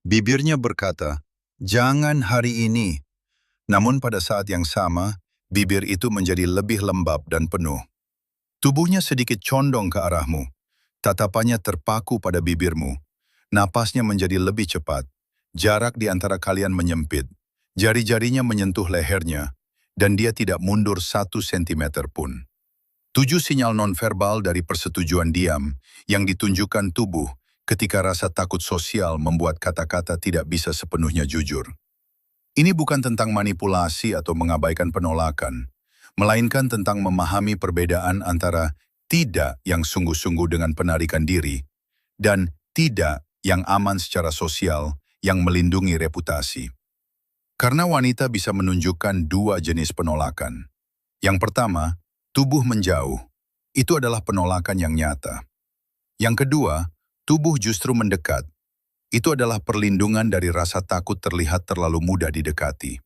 Bibirnya berkata, "Jangan hari ini." Namun pada saat yang sama, bibir itu menjadi lebih lembab dan penuh. Tubuhnya sedikit condong ke arahmu. Tatapannya terpaku pada bibirmu. Napasnya menjadi lebih cepat. Jarak di antara kalian menyempit. Jari-jarinya menyentuh lehernya. Dan dia tidak mundur 1 sentimeter pun. 7 sinyal nonverbal dari persetujuan diam yang ditunjukkan tubuh ketika rasa takut sosial membuat kata-kata tidak bisa sepenuhnya jujur. Ini bukan tentang manipulasi atau mengabaikan penolakan, melainkan tentang memahami perbedaan antara tidak yang sungguh-sungguh dengan penarikan diri dan tidak yang aman secara sosial yang melindungi reputasi. Karena wanita bisa menunjukkan dua jenis penolakan. Yang pertama, tubuh menjauh. Itu adalah penolakan yang nyata. Yang kedua, tubuh justru mendekat. Itu adalah perlindungan dari rasa takut terlihat terlalu mudah didekati.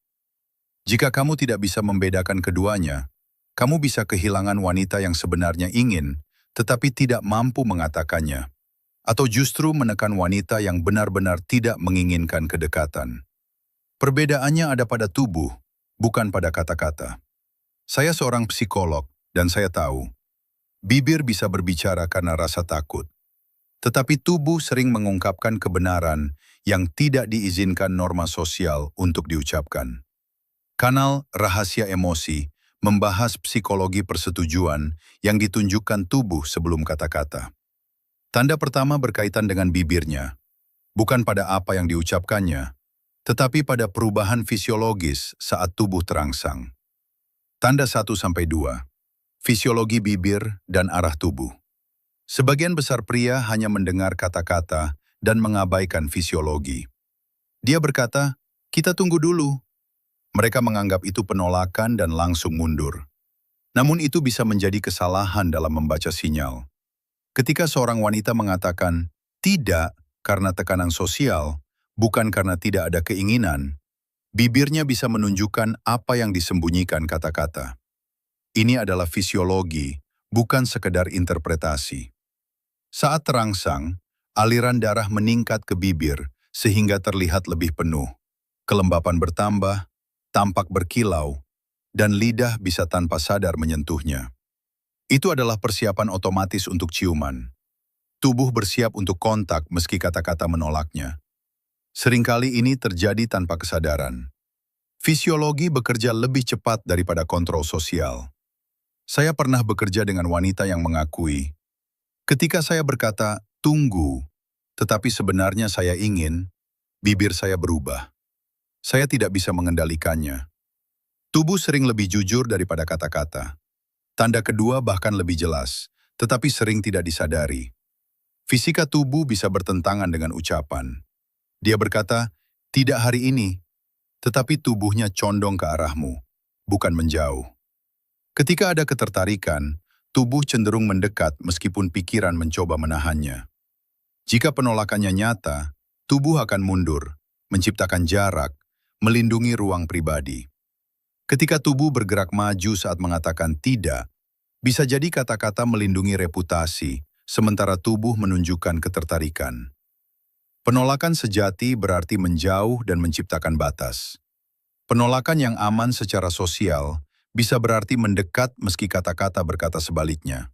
Jika kamu tidak bisa membedakan keduanya, kamu bisa kehilangan wanita yang sebenarnya ingin, tetapi tidak mampu mengatakannya. Atau justru menekan wanita yang benar-benar tidak menginginkan kedekatan. Perbedaannya ada pada tubuh, bukan pada kata-kata. Saya seorang psikolog, dan saya tahu, bibir bisa berbicara karena rasa takut. Tetapi tubuh sering mengungkapkan kebenaran yang tidak diizinkan norma sosial untuk diucapkan. Kanal Rahasia Emosi membahas psikologi persetujuan yang ditunjukkan tubuh sebelum kata-kata. Tanda pertama berkaitan dengan bibirnya, bukan pada apa yang diucapkannya, tetapi pada perubahan fisiologis saat tubuh terangsang. Tanda 1-2. Fisiologi bibir dan arah tubuh. Sebagian besar pria hanya mendengar kata-kata dan mengabaikan fisiologi. Dia berkata, "Kita tunggu dulu." Mereka menganggap itu penolakan dan langsung mundur. Namun itu bisa menjadi kesalahan dalam membaca sinyal. Ketika seorang wanita mengatakan, "Tidak," karena tekanan sosial, bukan karena tidak ada keinginan, bibirnya bisa menunjukkan apa yang disembunyikan kata-kata. Ini adalah fisiologi, bukan sekedar interpretasi. Saat terangsang, aliran darah meningkat ke bibir sehingga terlihat lebih penuh. Kelembapan bertambah, tampak berkilau, dan lidah bisa tanpa sadar menyentuhnya. Itu adalah persiapan otomatis untuk ciuman. Tubuh bersiap untuk kontak meski kata-kata menolaknya. Seringkali ini terjadi tanpa kesadaran. Fisiologi bekerja lebih cepat daripada kontrol sosial. Saya pernah bekerja dengan wanita yang mengakui, ketika saya berkata, "Tunggu," tetapi sebenarnya saya ingin, bibir saya berubah. Saya tidak bisa mengendalikannya. Tubuh sering lebih jujur daripada kata-kata. Tanda kedua bahkan lebih jelas, tetapi sering tidak disadari. Fisika tubuh bisa bertentangan dengan ucapan. Dia berkata, "Tidak hari ini," tetapi tubuhnya condong ke arahmu, bukan menjauh. Ketika ada ketertarikan, tubuh cenderung mendekat meskipun pikiran mencoba menahannya. Jika penolakannya nyata, tubuh akan mundur, menciptakan jarak, melindungi ruang pribadi. Ketika tubuh bergerak maju saat mengatakan tidak, bisa jadi kata-kata melindungi reputasi, sementara tubuh menunjukkan ketertarikan. Penolakan sejati berarti menjauh dan menciptakan batas. Penolakan yang aman secara sosial bisa berarti mendekat meski kata-kata berkata sebaliknya.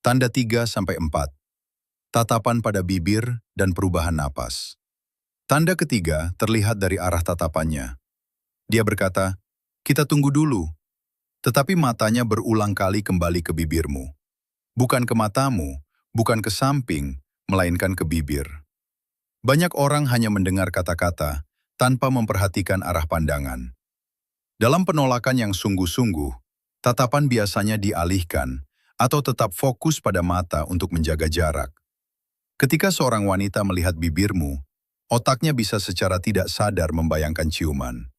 Tanda 3-4. Tatapan pada bibir dan perubahan napas. Tanda ketiga terlihat dari arah tatapannya. Dia berkata, "Kita tunggu dulu." Tetapi matanya berulang kali kembali ke bibirmu. Bukan ke matamu, bukan ke samping, melainkan ke bibir. Banyak orang hanya mendengar kata-kata tanpa memperhatikan arah pandangan. Dalam penolakan yang sungguh-sungguh, tatapan biasanya dialihkan atau tetap fokus pada mata untuk menjaga jarak. Ketika seorang wanita melihat bibirmu, otaknya bisa secara tidak sadar membayangkan ciuman.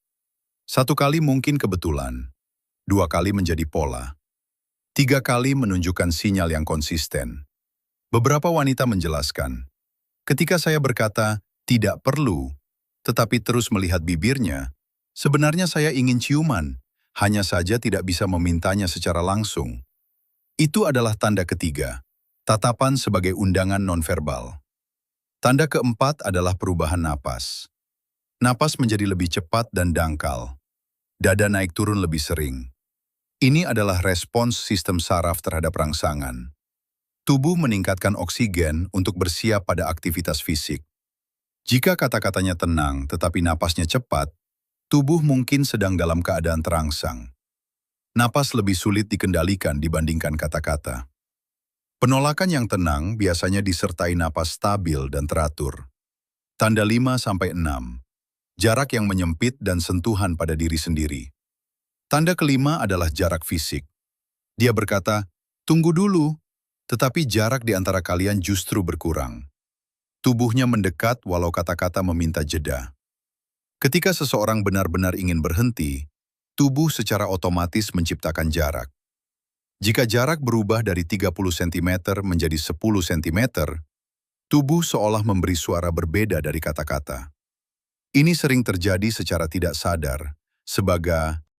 1 kali mungkin kebetulan, 2 kali menjadi pola, 3 kali menunjukkan sinyal yang konsisten. Beberapa wanita menjelaskan, ketika saya berkata, "Tidak perlu," tetapi terus melihat bibirnya, sebenarnya saya ingin ciuman, hanya saja tidak bisa memintanya secara langsung. Itu adalah tanda ketiga, tatapan sebagai undangan nonverbal. Tanda keempat adalah perubahan napas. Napas menjadi lebih cepat dan dangkal. Dada naik turun lebih sering. Ini adalah respons sistem saraf terhadap rangsangan. Tubuh meningkatkan oksigen untuk bersiap pada aktivitas fisik. Jika kata-katanya tenang tetapi napasnya cepat, tubuh mungkin sedang dalam keadaan terangsang. Napas lebih sulit dikendalikan dibandingkan kata-kata. Penolakan yang tenang biasanya disertai napas stabil dan teratur. Tanda 5-6. Jarak yang menyempit dan sentuhan pada diri sendiri. Tanda kelima adalah jarak fisik. Dia berkata, "Tunggu dulu," tetapi jarak di antara kalian justru berkurang. Tubuhnya mendekat walau kata-kata meminta jeda. Ketika seseorang benar-benar ingin berhenti, tubuh secara otomatis menciptakan jarak. Jika jarak berubah dari 30 cm menjadi 10 cm, tubuh seolah memberi suara berbeda dari kata-kata. Ini sering terjadi secara tidak sadar,